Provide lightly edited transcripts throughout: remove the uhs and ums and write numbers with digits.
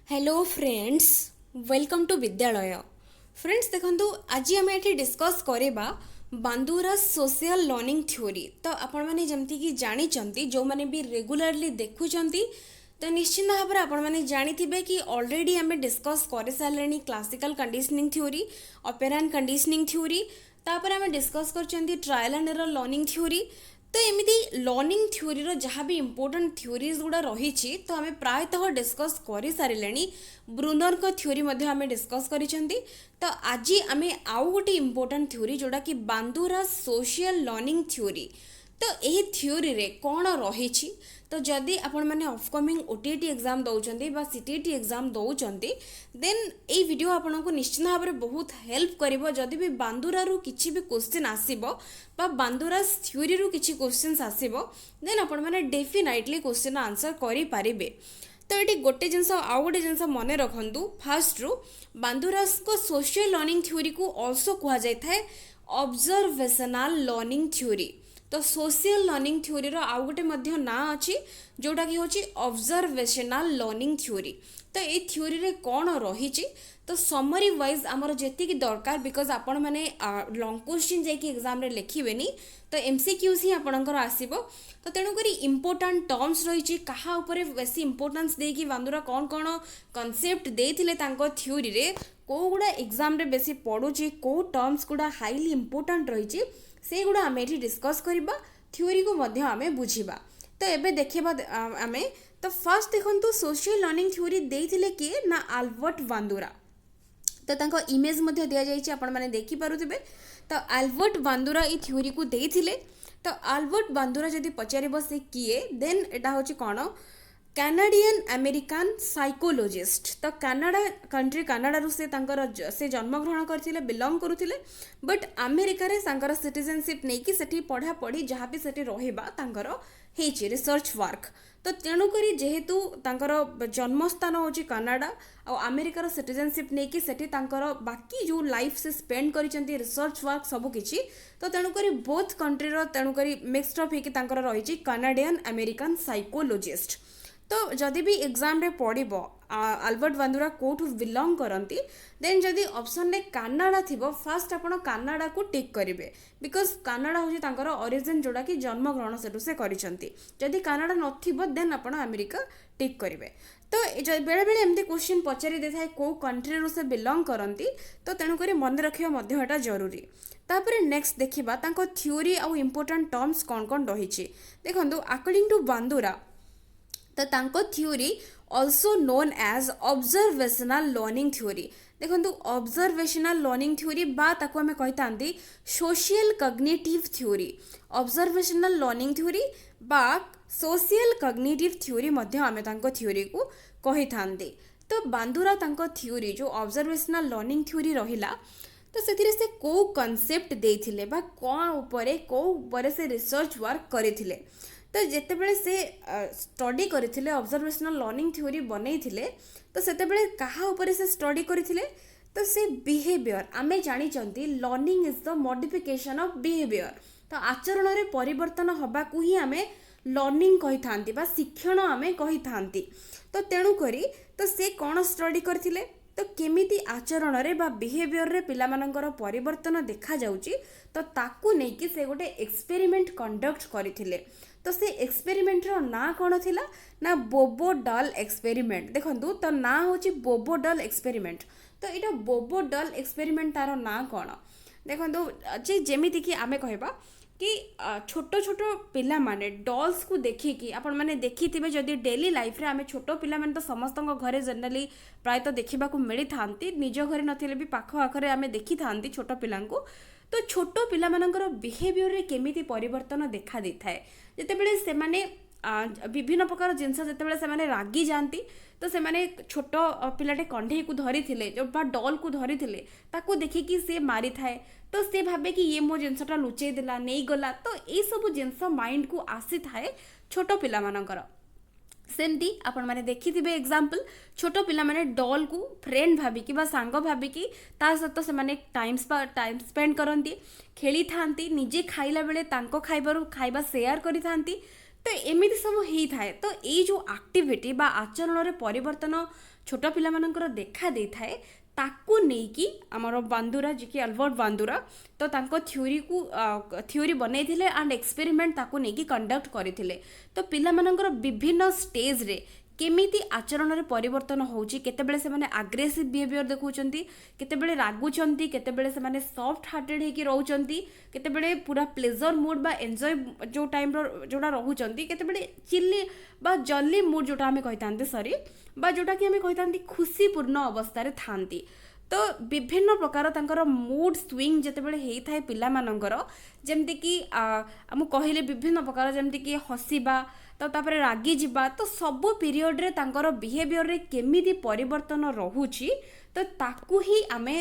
Hello friends, welcome to विद्यालय। Friends देखंतु आज आम ये डिस्कस करवा बांदुरा सोशल लर्निंग थ्योरी। तो आपण मैंने जमती कि जानी जो मैंने भी रेगुलरली देखुंट तो निश्चिंत भाव में आपण मैंने जानी कि ऑलरेडी आम डिस्कस कर सारे classical conditioning theory, apparent conditioning theory, तापर आम डिस्कस कर trial and error learning theory. तो एमती लर्निंग थ्योरी जहाँ भी इम्पोर्टाट थ्योरीज गुड़ा रही तो आम प्रायतः डिस्कस कर सारे। ब्रूनर को थ्योरी आम डिस्कस कर। तो आज आम आउ गोटे इम्पोर्टाट थ्योरी जोड़ा कि बांदुरा सोशल लर्निंग थ्योरी। तो यही थ्योरी रे कौन रही तो जदि आपण मैंने अपकमिंग ओटीटी एग्जाम दौरान बा सीटीटी एग्जाम दौरान देन ये वीडियो आपन को निश्चित भाव में बहुत हेल्प करिवो। जदि भी बांदुरा किसी भी क्वेश्चन आसीबो बा बांदुरा थ्योरी किसी क्वेश्चन आसीबो देन आपण मैंने डेफिनेटली क्वेश्चन आंसर करि पारिबे। तो ये गोटे जिनस आउ गोटे जिनस मन रखु फास्ट रु बांदुरा को सोशल लर्निंग थ्योरी को ऑल्सो कह जाए ऑब्जर्वेशनल लर्निंग थ्योरी। तो सोशल लर्निंग थ्योरी रो आउ गोटे ना अच्छी जोटा कि हूँ ऑब्जर्वेशनल लर्निंग थ्योरी। तो ये थ्योरी रे कौन रही तो समरी वाइज आमर जी दरकार बिकज आपण मैंने लॉन्ग क्वेश्चन जाकि एग्जाम रे लिखिबेनी तो एमसीक्यूज ही आपणकर आसीबो। तो तेणुक इम्पोर्टाट टर्म्स रही क्या बेसी इम्पोर्टान्स देकी बांदुरा कौन कौन कनसेप्ट देथिले तांको थ्योरी रे को गुड़ा एग्जाम रे बेसी पड़ुची को टर्म्स गुड़ा हाईली इम्पोर्टाट रही से गुड़ा आम ये डिस्कस करवा थ्योरी को आम बुझा। तो एबे देखा आम तो फर्स्ट देखो सोशल लर्निंग थ्योरी देथिले किए ना आल्बर्ट बांदुरा। तो तांको इमेज दि जाइए आपण मैंने देखि पारुथिबे। तो आल्बर्ट बांदुरा ये थ्योरी को देथिले। तो आल्बर्ट बांदुरा जदि पचारिबो से किए देन एटा होची कोन कैनाडियन अमेरिकान साइकोलोजिस्ट। तो कनाडा कंट्री कनाडा से से जन्मग्रहण करथिले बिलोंग करुथिले बट अमेरिका रे सांकर सिटीजनशिप नहीं कि सेठी पढ़ा पढ़ी जहाँ भी सेठी रहिबा तांकर हेची रिसर्च वर्क। तो तेणुकरी जेहेतु तांकर जन्मस्थान होची कनाडा आ अमेरिकार सिटीजनशिप नहीं कि सेठी तांकर बाकी जो लाइफ से स्पेंड करिसेंती रिसर्च वर्क सब किछि। तो तेणुकरी बोथ कंट्री रो तेणुकरी मिक्सड अप हेकी तांकर रहिछि कनाडियन अमेरिकान साइकोलोजिस्ट। तो जदि भी एग्जाम रे पड़ो आल्बर्ट बांदुरा कोठू बिलोंग करती देन जदि ऑप्शन रे कनाडा थिबो फास्ट आपण कनाडा को टिक करेंगे बिकज कनाडा होची तांकर ओरिजिन जोड़ा कि जन्मग्रहण सेठू से करिसेंती। जदि कनाडा नथिबो देन आपण अमेरिका टिक करेंगे। तो बेले बेले एमती क्वेश्चन पचारि दे थाए को कंट्री रो से बिलोंग करती तो तेणुक मन रखा मध्य जरूरी। तापर नेक्स्ट देखिबा तांको थ्योरी आउ इम्पोर्टाट टर्म्स कौन कौन रही देखो अकॉर्डिंग टू बांदुरा। तो तांको theory also known as observational learning theory. देखो ऑब्जर्वेशनल लर्निंग थ्योरी बा ताको हमें कही था social cognitive theory. Observational learning theory बा सोशल कग्निटिव थ्योरी मध्य आमे तांको थ्योरी को कही था। तो बांदुरा तांको थ्योरी जो ऑब्जर्वेशनल लर्निंग थ्योरी रहिला तो से को कॉन्सेप्ट देथिले बा कौन ऊपर से रिसर्च वर्क करथिले। तो जितेबले से स्टडी करथिले ऑब्जर्वेशनल लर्निंग थ्योरी बनैथिले तो सेतेबले कहा ऊपर से स्टडी करथिले तो से बिहेवियर आमे जानी चंती learning is the modification of behaviour. तो आचरण रे परिवर्तन हबा को ही आमे लर्निंग कहि थांती बा शिक्षण आमे कहि थांती। तो तेणु करी तो से कौन स्टडी करथिले तो केमिति आचरण रे बा बिहेवियर रे पिला मानकर परिवर्तन देखा जाउची तो ताकू नै कि से गोटे एक्सपेरिमेंट कंडक्ट करथिले। तो से एक्सपेरिमेंट रो ना कौन थिला ना बोबो डल एक्सपेरिमेंट। देखंतु तो ना होची बोबो डल एक्सपेरिमेंट। तो इटा बोबो डल एक्सपेरिमेंट तारो ना कौन देखंतु जे जेमिति कि आमे कहबा कि छोट छोट पिला माने डॉल्स को देखिकी आपण माने देखिथिबे जदि डेली लाइफ रे आमे छोट पिला माने तो समस्त घरे जनरली प्रायतः देखा मिली थांती निज घरे नथिले भी पाख आखरे आमे देखि थांती छोट पिला को। तो छोट पिला मानकर बिहेवियर रे केमिति परिवर्तन देखा दै थाए जेतेबेले से माने विभिन्न प्रकार जिनस जेतेबेले से माने रागी जाती तो से माने छोट पिलाटे कंढे को धरी थिले जो बा डॉल को धरी थिले ताको देखिकी से मारी थाए तो से भाबे कि ये मो जिनसटा लुचेई देला नहीं गला। तो ये सब जिनस माइंड को आसी थाए छोट पिला मानकर। सेमती आपण माने देखिथिबे एग्जांपल छोट पिला माने डॉल को फ्रेंड भाबिकी बा सांग भाबिकी ता सहित से माने टाइम स्पेंड करती खेली थांती निजे खाइला बेले तांको खाइबा शेयर करी थांती। तो एमिति सब हेई थाए। तो ये जो एक्टिविटी बा आचरण रे परिवर्तन छोट पिला मानकर देखा दे थाए ताकू नेकी आमर बांदुरा जी की अल्बर्ट बांदुरा तो तांको थ्योरी बनै थिले एंड एक्सपेरिमेंट ताकू नेकी कंडक्ट करथिले। तो पिला मानकर विभिन्न स्टेज रे केमिति आचरण रे परिवर्तन होउची, केतेबेले से माने एग्रेसिव बिहेवियर देखौचंती, केतेबेले रागुचंती, केतेबेले से माने सॉफ्ट हार्टेड हेकी रहउचंती, केतेबेले पूरा प्लेजर मूड बा एन्जॉय जो टाइम रो जोडा रहउचंती, केतेबेले चिल्ली बा जल्ली मूड जोटा हमें कहितांती सॉरी बा जोटा कि हमें कहितांती खुशीपूर्ण अवस्था रे थांती। तो विभिन्न प्रकार तांकर मूड स्विंग जेतेबेले हेई थाए पिला मानकर, जेमति कि हम कहले विभिन्न प्रकार जेमति कि हसीबा तो तापरे रागी जिबा, तो सबो पीरियड रे तांकर बिहेवियर रे केमिति परिवर्तन रहूची तो ताकू ही आमे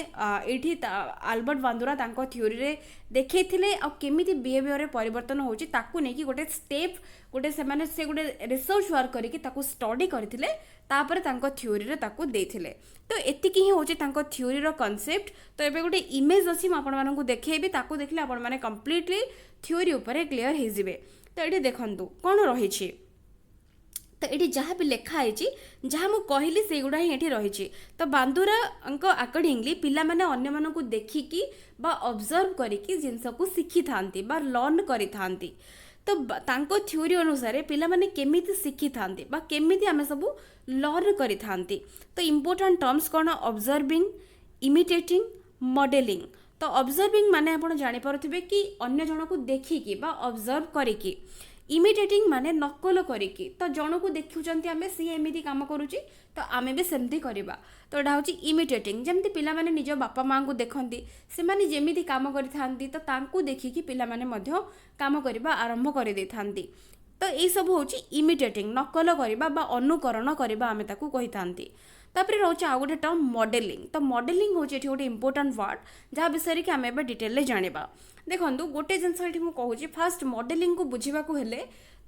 एठी अल्बर्ट बांदुरा तांको थ्योरी रे देखैथिले आ केमिति बिहेवियर रे परिवर्तन होची ताकू नेकी गोटे स्टेप गोटे से गोटे रिसर्च वर्क करिकि ताकू स्टडी करथिले तापरे तांको थ्योरी रे ताकू देथिले। तो एतिकी ही होची तांको थ्योरी रो कांसेप्ट। तो एबे गोटे इमेज अछि म आपण मानकु देखैबी, ताकू देखले आपण माने कंप्लीटली थ्योरी ऊपर क्लियर हे जिवे। तो एठी देखंतु कोन रहिछि, तो ये जहाँ भी लिखा है जहाँ मुझे कहली से गुड़ा ही ये रही। तो बांदुरा अकॉर्डिंगली पिला माने अन्य मानकु देखिकी बा ऑब्जर्व करिकी जिनस को शिखी थांती बा लर्न करि थांती। तो तांको थ्योरी अनुसार पिला माने केमिति शिखी थांती बा केमिति आमे सब लर्न करि थांती। तो इम्पोर्टेंट टर्म्स कौन, ऑब्जर्विंग, इमिटेटिंग, मॉडलिंग। तो ऑब्जर्विंग माने आपण जानि पारुथिबे कि अन्य जन को देखिकी बा ऑब्जर्व करिकी। इमिटेटिंग माने नकल करिकी, तो जन को देखुचंती आमे सी एमिति काम करूची तो आमे भी सेमती करिबा। तो एटा होची इमिटेटिंग। जेमती पिला माने निज बापा मां को देखंती से माने जेमिति काम करिथांती तो तांकू देखिकी पिला माने मध्य काम करिबा आरंभ करि दैथांती। तो ए सब होची इमिटेटिंग, नकल करिबा बा अनुकरण करिबा आमे ताकू कहिथांती। तापरे रोचे आ गोटे टर्म मॉडलिंग। तो मॉडलिंग होची एठी गोटे इंपोर्टेंट वर्ड जहाँ विषय कि आमे डिटेल ले जानिबा। देखंतु गोटे जिनस एठी मु कहूची फास्ट मॉडलिंग को बुझीबा को हेले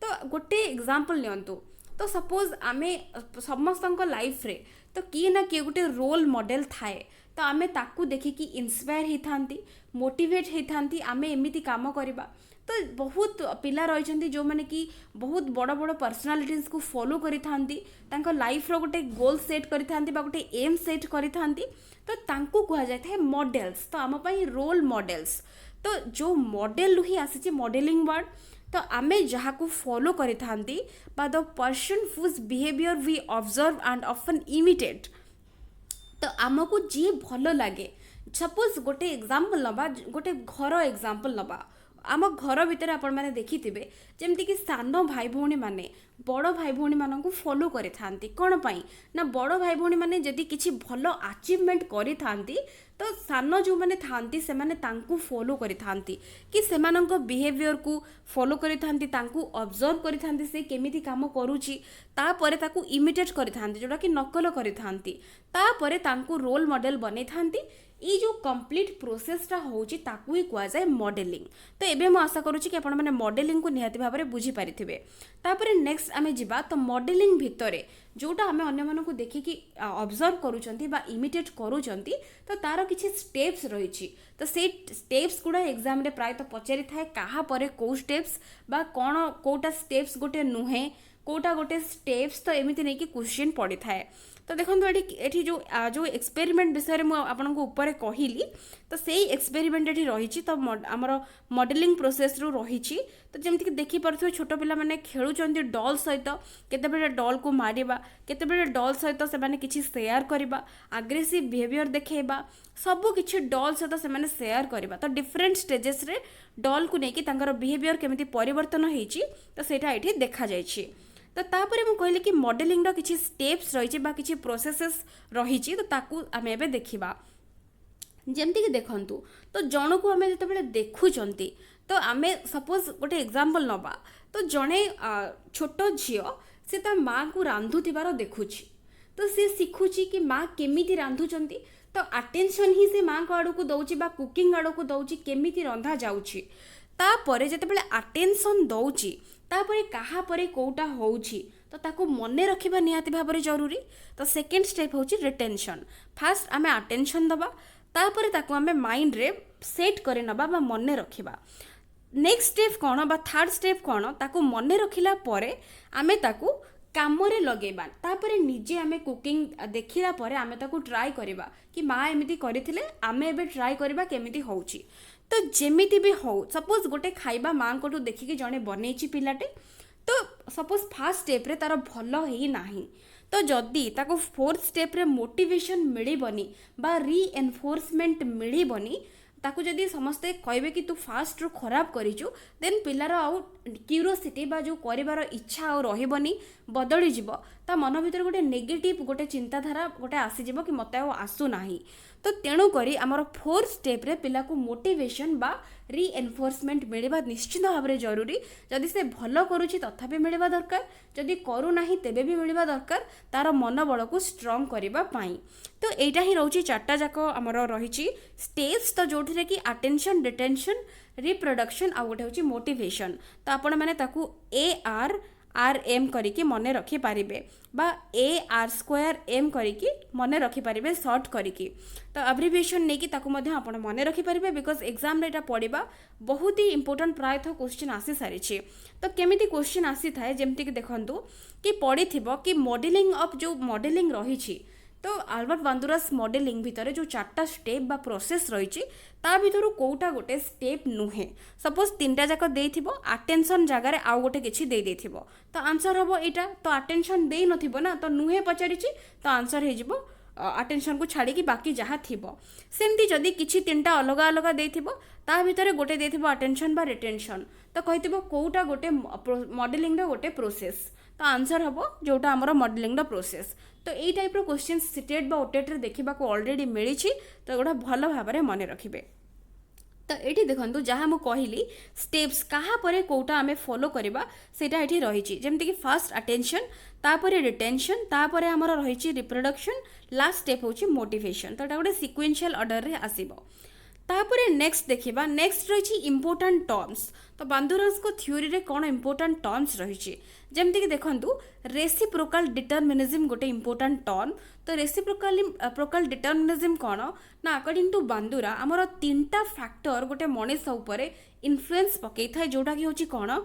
तो गोटे एग्जांपल नियंतु। तो सपोज आमे समस्तक लाइफ रे तो किए ना किए गोटे रोल मॉडल थाए, तो आमे ताकू देखिकी इंस्पायर ही थांती, मोटिवेट ही थांती, आमे एमिति काम करिबा। तो बहुत पिला रही जो मैंने कि बहुत बड़ बड़ पर्सनालिटीज को फॉलो करी थांती, तांको लाइफ रो गोटे गोल सेट करी थांती बा गोटे एम सेट करी थांती, तो तांको कहा जाय थाए मॉडल्स। तो आम पई रोल मॉडल्स। तो जो मॉडल ही आसी मॉडलिंग वर्ड। तो आमे जहाँ को फॉलो करी थांती बा the person whose behaviour we observe and often imitate. तो आमको जी भल लगे, सपोज गोटे एग्जांपल नबा, गोटे घर एग्जांपल नबा। आम घर भितर आपण मैंने देखिथिबे जेमति कि सान भाई भौणी माने बड़ भाई भौणी मानकु फॉलो करि थांती। कोन पई ना बड़ भाई भौणी माने जदि किछि भलो अचीवमेंट करि थांती तो सान जो माने थांती से माने तांकु फॉलो करि थांती कि सेमानंको बिहेवियर को फॉलो करि थांती, तांकु ऑब्जर्व करि थांती से केमिति काम करूची, तापरे ताकु इमिटेट करि थांती जोटा कि नकल करि थांती, तापरे तांकु रोल मॉडल बनै थांती। ये जो कंप्लीट प्रोसेसटा होची ताकू ही कुआ जाए मॉडलिंग। तो एबे मैं आशा करूची कि आपण माने मॉडलिंग को निहाती भाबरे बुझी पारिथिबे। तापरे नेक्स्ट आमे जिबा तो मॉडलिंग भितरे जोटा आमे अन्य मानकु को देखि कि ऑब्जर्व करूचंती बा इमिटेट करूचंती तो तार किछि स्टेप्स रहिछि। तो से स्टेप्स गुडा एग्जाम रे प्राय तो पचारि थाए काहा परे को स्टेप्स बा कोन कोटा स्टेप्स गोटे नुहे कोटा गोटे स्टेप्स, तो एमिति नै कि क्वेश्चन पड़ी थाए। तो देखो एठी जो एक्सपेरिमेंट विषय में आपन को ऊपर कहली तो सेही एक्सपेरिमेंट एठी रही। तो आमर मॉडलिंग प्रोसेस रो रही। तो जमती कि देखि परथो छोट पिला माने खेलुचंती डॉल सहित, केतेबेले डॉल को मारिबा, केतेबेले डॉल सहित से माने किछि शेयर करबा, एग्रेसिव बिहेवियर देखेबा, सब किछि डॉल सहित से माने शेयर करबा। तो डिफरेंट स्टेजेस रे डॉल को नेकी तांकर बिहेवियर केमिति परिवर्तन होईची तो सेटा एठी देखा जाईची। तो तापरे मु कहली कि मॉडलिंग रो किछि स्टेप्स रही बा किछि प्रोसेसेस रही, तो ताकू आमे एबे देखिबा। जेमती कि देखंतु तो जण को आमे जते बेले देखुचंती तो आमे सपोज गोटे एग्जांपल नबा। तो जणे छोट झियो से ता माँ को रांधुथिबार देखुची, तो से शिखुची कि माँ केमिति रांधुचंती। तो अटेंशन ही से माँ को आड़ को दउची बा कुकिंग आड़ को दउची केमिति रंधा जाउची। तापरे जते बेले अटेंशन दउची तापरे कहा परे कोटा होउची तो ताको मने रखिबा निहाती भाबरे जरूरी। तो सेकेंड स्टेप होउची रिटेंशन। फास्ट आमे अटेंशन दबा, तापरे ताको आमे माइंड रे सेट करे नबा बा मने रखिबा। नेक्स्ट स्टेप कौन बा थर्ड स्टेप कौन ताकू मन रखिला परे आमे ताकू कामरे लगेबा तापर निजे आमे कुकिंग देखिला परे आमे ताकू ट्राई करबा कि माँ एमिति करथिले आमे एबे ट्राई करबा केमिति होउची। तो जेमिति भी हो सपोज गोटे खाइबा माँ को देखिके जणे बनेची पिलाटे तो सपोज फास्ट स्टेप रे तार भल ही नाही तो जदि ताको फोर्थ स्टेप रे मोटिवेशन मिलिबनी बा रीएनफोर्समेंट मिलिबनी ताकू जदि समस्ते कहबे कि तू फास्ट रो खराब करिचु देन पिलार आउ क्यूरोसिटी बा जो करिवार इच्छा आउ रहिबनी बदली जिवो ता मन भीतर गोटे नेगेटिव गोटे चिंताधारा गोटे आसी जिवो कि मते आउ आसु नाही। तो तेणु करी आमर फोर्थ स्टेप रे पिला को मोटिवेशन बा रीएनफोर्समेंट मिलवा निश्चित भाव में जरूरी। जदि से भल करुछि तथापि मिलवा दरकार जदि करू नाही तेबे भी मिलवा दरकार तार मनोबल को स्ट्रॉन्ग करबा पाई। तो एटा ही रहउछि चारटा जाक आमर रहिछि स्टेप्स तो जोठिरे कि अटेंशन डिटेंशन रिप्रोडक्शन आ गोटे होछि मोटिवेशन। तो आपण माने ताकू ARRM करिके मने रखि पारिबे बा AR² करिके मने रखि पारिबे शॉर्ट करिके। तो अब्रिविएशन नहीं कि ताकू मध्य आपण मने रखि पारिबे बिकॉज एग्जाम रे एटा पढिबा बहुत ही इंपोर्टेंट प्राय तो क्वेश्चन आसी सारिछि। तो केमिति क्वेश्चन आसी थाए जेमति कि देखंतु कि पढिथिबो कि मॉडलिंग ऑफ जो मॉडलिंग रहिछि तो आल्बर्ट बांदुरास मॉडलिंग भितर जो चारटा स्टेप बा प्रोसेस रही ता भितर कोटा गोटे स्टेप नुहे सपोज तीनटा जाक देइथिबो अटेंशन जगार आउ गोटे किछि दे देइथिबो तो आंसर हबो एटा तो अटेंशन देइ नथिबो ना तो नुहे पचारिछि तो आंसर हे जिवो अटेंशन को छाड़ी कि बाकी जहाँ थिबो सेमती जदि किछि तीनटा अलग अलग देइथिबो ता भितर गोटे देइथिबो अटेंशन बा रिटेंशन तो कहिथिबो कोटा गोटे मॉडलिंग रो गोटे प्रोसेस तो आंसर हबो जोटा हमर मॉडलिंग रो प्रोसेस। तो यही टाइप रो क्वेश्चन सीटेट बा ओटेट रे देखिबा को ऑलरेडी मिलिछि तो गोटा भल भाव में मन रखिबे। तो ये देखो जहाँ मुझे कहली स्टेप्स कहा परे कोटा आमे फॉलो करबा सेटा एठी रहिछि जेमति कि फर्स्ट अटेंशन तापरे रिटेंशन तापरे हमर रहिछि रिप्रोडक्शन लास्ट स्टेप होछि मोटिवेशन। तो एटा गोटे सिक्वेंशियल ऑर्डर रे आसीबो। तापरे नेक्स्ट देखिबा नेक्स्ट रहिछि इंपोर्टेंट टर्म्स। तो बांदुरास को थ्योरी रे कोन इंपोर्टेंट टर्म्स रहिछि जेमति कि देखंतु रेसिप्रोकल डिटरमिनिज्म गोटे इंपोर्टेंट टर्म। तो रेसिप्रोकल डिटरमिनिज्म कोन ना अकॉर्डिंग टू बांदुरा हमर तीनटा फैक्टर गोटे मनीष ऊपर इन्फ्लुएंस पकई थाए जोटा कि होछि कोन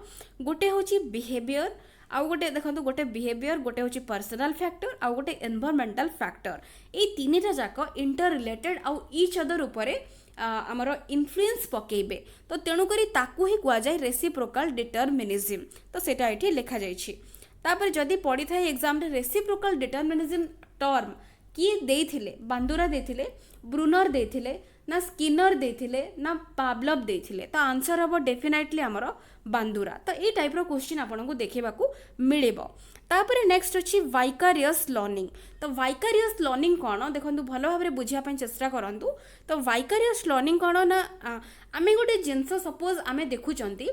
गोटे होछि बिहेवियर आउ गोटे देखो गोटे बिहेवियर गोटे होछि पर्सनल फैक्टर आउ गोटे एनवायरमेंटल फैक्टर ए तीनटा जाक इंटर रिलेटेड आउ ईच अदर ऊपर आमर इन्फ्लुएंस पकेबे। तो तेणु करी ताकू ही कुआ जाय रेसिप्रोकल डिटरमिनिज्म। तो सेटा एठी लिखा जायछि। तापर जदि पड़ी थाए एग्जाम रे रेसिप्रोकल डिटरमिनिज्म टर्म किए देथिले बांदुरा देथिले ब्रूनर देथिले ना स्किनर देथिले ना पावलव देथिले तो आंसर हबो डेफिनेटली हमर बांदुरा। तो ए टाइप रो क्वेश्चन आपन को देखिबा को मिलेबो। तापर नेक्स्ट अछि वाइकारियस लर्निंग। तो वाइकारियस लर्निंग कोन देखंतु भलो भाबरे बुझिया पय चेष्टा करंतु। तो वाइकारियस लर्निंग कोन ना आमे गोटे जिंस सपोज आमे देखुचंती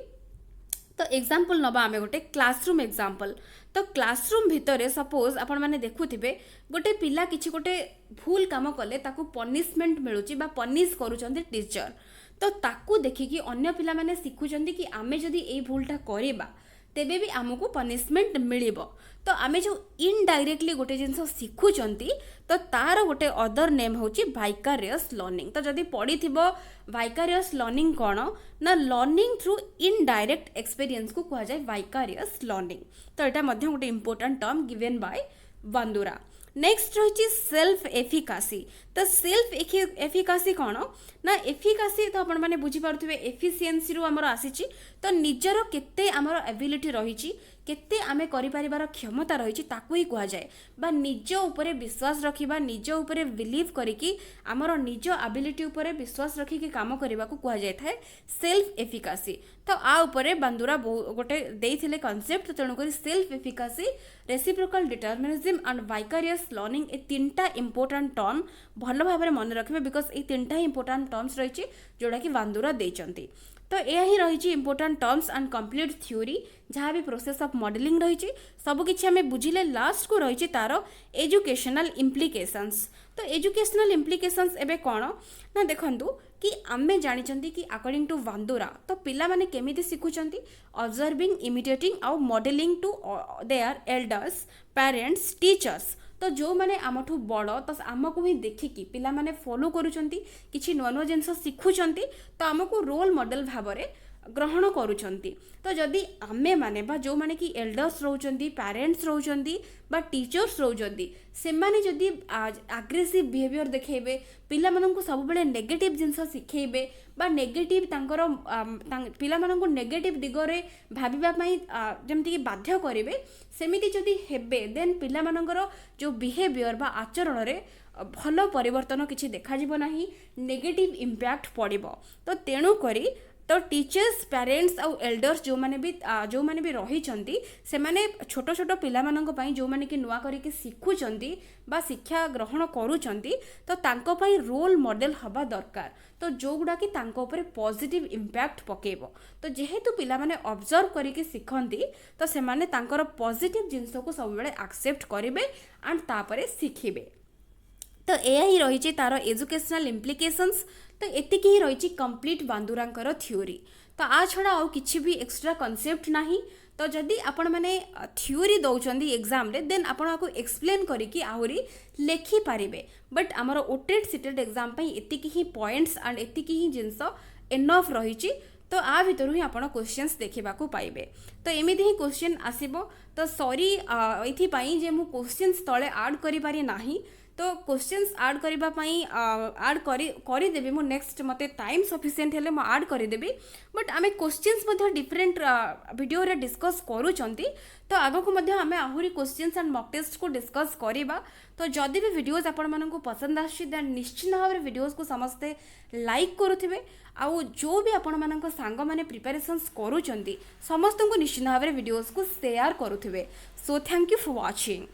तो एग्जाम्पल नबा आमे गोटे क्लासरूम एग्जाम्पल। तो क्लासरूम भितर सपोज आपण माने देखुथिबे गोटे पिला किछि गोटे भूल काम कले ताकू पनिशमेंट मिलुची बा पनिश करूचंती टीचर। तो ताकू देखिकी अन्य पिला माने सिखुचंती कि आमे जदि एई भूलटा करिबा तेबे भी आमको पनिशमेंट मिलिबो। तो आमे जो इनडायरेक्टली गोटे जिंस सिखुचंती तो तार गोटे अदर नेम होची वाइकारियस लर्निंग। तो जदि पढ़िथिबो वाइकारियस लर्निंग कोन ना लर्निंग थ्रू इनडायरेक्ट एक्सपीरियंस को कहा जाए वाइकारियस लर्निंग। तो एटा मध्य गोटे important term given by Bandura. Next रही सेल्फ एफिकासी। तो सेल्फ एफिकासी कौन ना एफिकासी तो आपण माने बुझी पारुथिबे एफिशिएंसी रो हमर आसीची। तो निजर केते हमर एबिलिटी रहिची केते आमे करि परिबार क्षमता रहिची ताकू ही कहा जाए बा निज ऊपर विश्वास रखिबा निज ऊपर बिलीव करिकी हमर निज एबिलिटी ऊपर विश्वास रखिकी काम करबा को कहा जाय थाए सेल्फ एफिकासी। तो आ ऊपर बांदुरा गोटे देइथिले कांसेप्ट। तेणु करी self efficacy reciprocal determinism and vicarious learning ए तीनटा इंपोर्टेंट टर्म भल भाव में मन रखिबे बिकॉज ए तीनटा इंपोर्टेंट टर्म्स रही जोड़ा कि बांदुरा देइचंती। तो यह ही रही important terms and complete theory जहाँ भी प्रोसेस ऑफ मॉडलिंग रही सबकि आम बुझिले लास्ट को रही तार एजुकेशनल इम्प्लिकेशंस। तो एजुकेशनल इम्प्लिकेशंस एबे कौन ना देखंतु कि आमे जानिचंती कि अकॉर्डिंग टू बांदुरा तो पिला माने केमिति सिखुचंती ऑब्जर्विंग इमिटेटिंग आउ modelling to their elders parents teachers. तो जो मैंने आमठू बड़ तो आमको ही देखिकी पिला माने फॉलो करुचंती किछि नुआ नुआ जिनस शिखुचंती तो आमको रोल मॉडल भाव ଗ୍ରହଣ କରୁଛନ୍ତି। ତ ଯଦି ଆମେମାନେ ବା ଯେଉଁମାନେ କି ଏଲ୍ଡର୍ସ ରହୁଛନ୍ତି, ପ୍ୟାରେଣ୍ଟସ୍ ରହୁଛନ୍ତି ବା ଟିଚର୍ସ ରହୁଛନ୍ତି, ସେମାନେ ଯଦି ଆଗ୍ରେସିଭ୍ ବିହେଭିଅର ଦେଖେଇବେ, ପିଲାମାନଙ୍କୁ ସବୁବେଳେ ନେଗେଟିଭ୍ ଜିନିଷ ଶିଖେଇବେ ବା ନେଗେଟିଭ୍ ତାଙ୍କର ପିଲାମାନଙ୍କୁ ନେଗେଟିଭ୍ ଦିଗରେ ଭାବିବା ପାଇଁ ଯେମିତିକି ବାଧ୍ୟ କରିବେ, ସେମିତି ଯଦି ହେବେ ଦେନ୍ ପିଲାମାନଙ୍କର ଯେଉଁ ବିହେଭିଅର ବା ଆଚରଣରେ ଭଲ ପରିବର୍ତ୍ତନ କିଛି ଦେଖାଯିବ ନାହିଁ, ନେଗେଟିଭ୍ ଇମ୍ପ୍ୟାକ୍ଟ ପଡ଼ିବ। ତ ତେଣୁକରି ତ ଟିଚର୍ସ, ପ୍ୟାରେଣ୍ଟସ୍ ଆଉ ଏଲ୍ଡର୍ସ ଯେଉଁମାନେ ବି ରହିଛନ୍ତି, ସେମାନେ ଛୋଟ ଛୋଟ ପିଲାମାନଙ୍କ ପାଇଁ ଯେଉଁମାନେ କି ନୂଆ କରିକି ଶିଖୁଛନ୍ତି ବା ଶିକ୍ଷା ଗ୍ରହଣ କରୁଛନ୍ତି, ତ ତାଙ୍କ ପାଇଁ ରୋଲ୍ ମଡ଼େଲ୍ ହେବା ଦରକାର। ତ ଯେଉଁଗୁଡ଼ାକି ତାଙ୍କ ଉପରେ ପଜିଟିଭ୍ ଇମ୍ପ୍ୟାକ୍ଟ ପକାଇବ। ତ ଯେହେତୁ ପିଲାମାନେ ଅବଜର୍ଭ କରିକି ଶିଖନ୍ତି, ତ ସେମାନେ ତାଙ୍କର ପଜିଟିଭ୍ ଜିନିଷକୁ ସବୁବେଳେ ଆକ୍ସେପ୍ଟ କରିବେ ଆଣ୍ଡ ତାପରେ ଶିଖିବେ। ତ ଏହା ହିଁ ରହିଛି ତାର ଏଜୁକେସନାଲ ଇମ୍ପ୍ଲିକେସନ୍ସ। ତ ଏତିକି ହିଁ ରହିଛି କମ୍ପ୍ଲିଟ୍ ବାନ୍ଦୁରାଙ୍କର ଥିଓରି। ତ ଆ ଛଡ଼ା ଆଉ କିଛି ବି ଏକ୍ସଟ୍ରା କନସେପ୍ଟ ନାହିଁ। ତ ଯଦି ଆପଣମାନେ ଥିଓରି ଦେଉଛନ୍ତି ଏକ୍ଜାମ୍ରେ, ଦେନ୍ ଆପଣ ଆକୁ ଏକ୍ସପ୍ଲେନ୍ କରିକି ଆହୁରି ଲେଖିପାରିବେ। ବଟ୍ ଆମର ଓଟେଟ୍ ସିଟେଟ୍ ଏକ୍ଜାମ୍ ପାଇଁ ଏତିକି ହିଁ ପଏଣ୍ଟସ୍ ଆଣ୍ଡ ଏତିକି ହିଁ ଜିନିଷ ଏନଫ୍ ରହିଛି। ତ ଆ ଭିତରୁ ହିଁ ଆପଣ କ୍ୱେଶ୍ଚନ୍ସ ଦେଖିବାକୁ ପାଇବେ। ତ ଏମିତି ହିଁ କ୍ୱେଶ୍ଚନ୍ ଆସିବ। ତ ସରି ଏଥିପାଇଁ ଯେ ମୁଁ କ୍ୱେଶ୍ଚନ୍ସ ତଳେ ଆଡ଼୍ କରିପାରି ନାହିଁ। ତ क्वेश्चंस आड करबा पई आड करिदेबी मु नेक्स्ट मते टाइम सफिशिएंट हेले मु आड करिदेबी। बट आमे क्वेश्चंस मध्ये डिफरेंट वीडियो रे डिस्कस करूचंती। तो आगो को मध्ये आमे आहुरी क्वेश्चंस एंड मॉक टेस्ट को डिस्कस करिबा। तो जदि भी वीडियोस आपण मानन को पसंद आछि देन निश्चित भाव रे वीडियोस को समस्ते लाइक करूथिबे। आउ जो भी आपण मानन को सांग माने प्रिपरेशंस करूचंती समस्त को निश्चित भाव रे वीडियोस को शेयर करूथिबे। So thank you for watching.